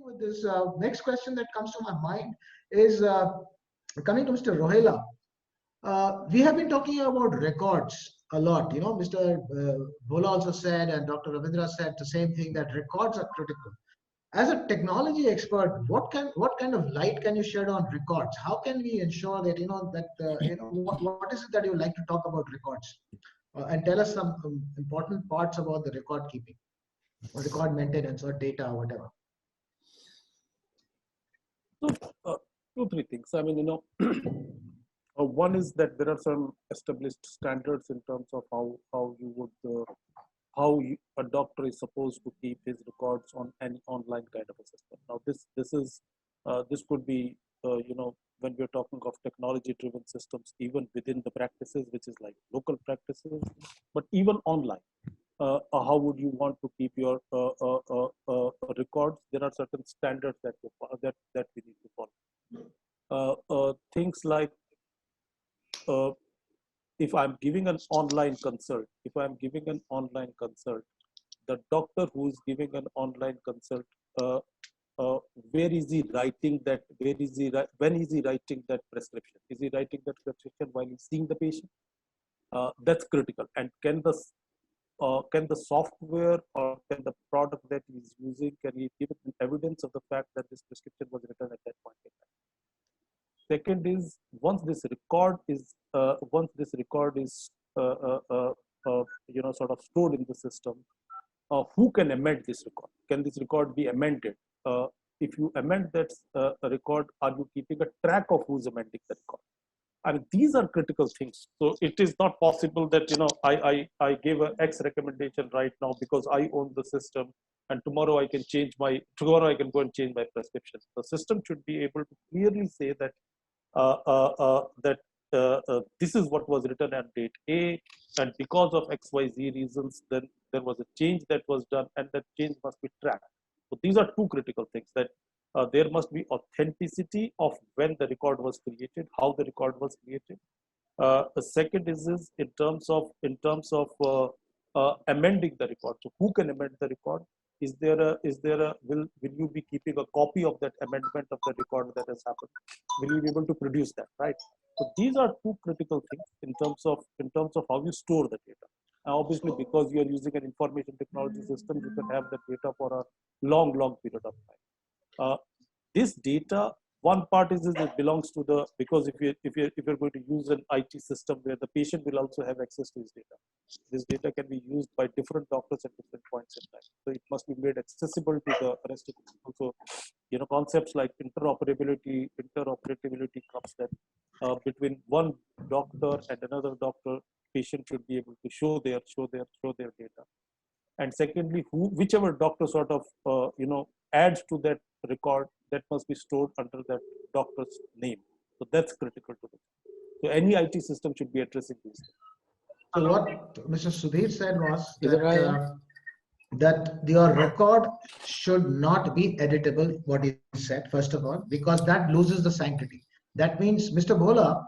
with this, next question that comes to my mind is coming to Mr. Rohilla. We have been talking about records a lot. Mr. Bhola also said, and Dr. Ravindra said the same thing, that records are critical. As a technology expert, what kind of light can you shed on records? How can we ensure that what is it that you like to talk about records, and tell us some important parts about the record keeping, or record maintenance, or data, or whatever. So, two, three things. I mean, one is that there are some established standards in terms of how a doctor is supposed to keep his records on any online kind of a system. Now, this could be when we're talking of technology-driven systems, even within the practices, which is like local practices, but even online. How would you want to keep your records? There are certain standards that we need to follow. Things like if I'm giving an online consult, the doctor who is giving an online consult, where is he writing that? When is he writing that prescription? Is he writing that prescription while he's seeing the patient? That's critical. And can the software or can the product that he's using, can he give it evidence of the fact that this prescription was written at that point in time? Second is, once this record is sort of stored in the system, who can amend this record? Can this record be amended? If you amend that record, are you keeping a track of who's amending the record? I mean, these are critical things. So it is not possible that I gave an X recommendation right now because I own the system, and tomorrow I can go and change my prescription. The system should be able to clearly say that this is what was written at date A, and because of XYZ reasons, then there was a change that was done, and that change must be tracked. So these are two critical things, that there must be authenticity of when the record was created, how the record was created. The second is in terms of amending the record. So who can amend the record? Will you be keeping a copy of that amendment of the record that has happened? Will you be able to produce that, right? So these are two critical things in terms of how you store the data. Now, obviously, because you are using an information technology system, you can have that data for a long period of time. This data, one part is it belongs to because if you're going to use an IT system where the patient will also have access to his data, this data can be used by different doctors at different points in time. So it must be made accessible to the rest of the people. So, concepts like interoperability comes that between one doctor and another doctor, patient should be able to show their data. And secondly, whichever doctor sort of adds to that record, that must be stored under that doctor's name. So that's critical to it. So any IT system should be addressing these things. So what Mr. Sudhir said was that your record should not be editable, what he said, first of all, because that loses the sanctity. That means, Mr. Bhola,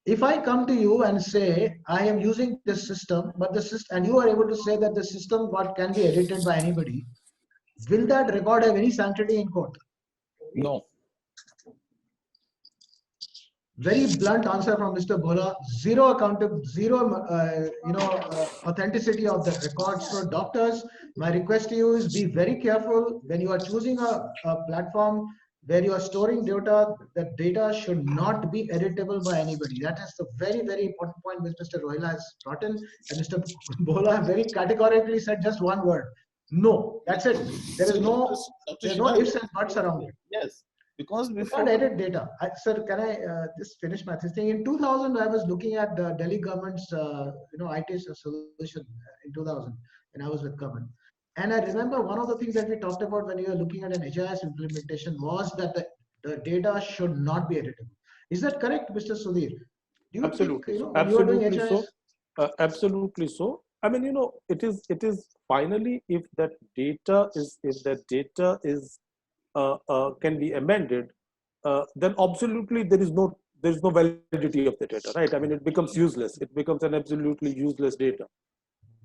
if I come to you and say, I am using this system, but the system, and you are able to say that the system can be edited by anybody, will that record have any sanctity in court? No. Very blunt answer from Mr. Bhola. Zero authenticity of the records. So doctors, my request to you is be very careful when you are choosing a platform where you are storing data. The data should not be editable by anybody. That is the very, very important point which Mr. Rohilla has brought in. And Mr. Bhola very categorically said just one word. No, that's it. There's no ifs and buts around it. Yes. Because we can't edit data. Sir, can I just finish my thing? In 2000, I was looking at the Delhi government's IT solution in 2000 when I was with government. And I remember one of the things that we talked about when we were looking at an HIS implementation was that the data should not be editable. Is that correct, Mr. Sudhir? Do you absolutely think, absolutely so? Absolutely so. I mean, it is finally, if that data is can be amended, then absolutely there is no validity of the data, right? I mean, it becomes useless. It becomes an absolutely useless data.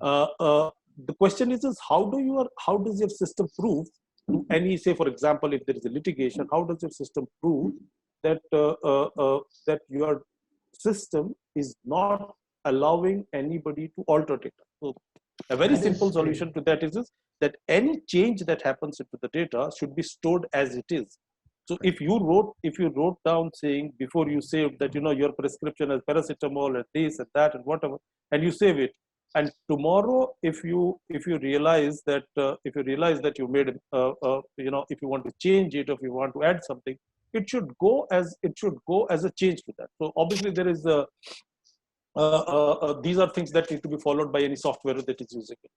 The question is how does your system prove to any, say for example, if there is a litigation, how does your system prove that that your system is not allowing anybody to alter data? So a very That simple is very solution to that is that any change that happens into the data should be stored as it is. So if you wrote down saying before you saved that your prescription is paracetamol and this and that and whatever, and you save it, and tomorrow if you realize that you made if you want to change it, or if you want to add something, it should go as a change to that. So obviously there is these are things that need to be followed by any software that is using it.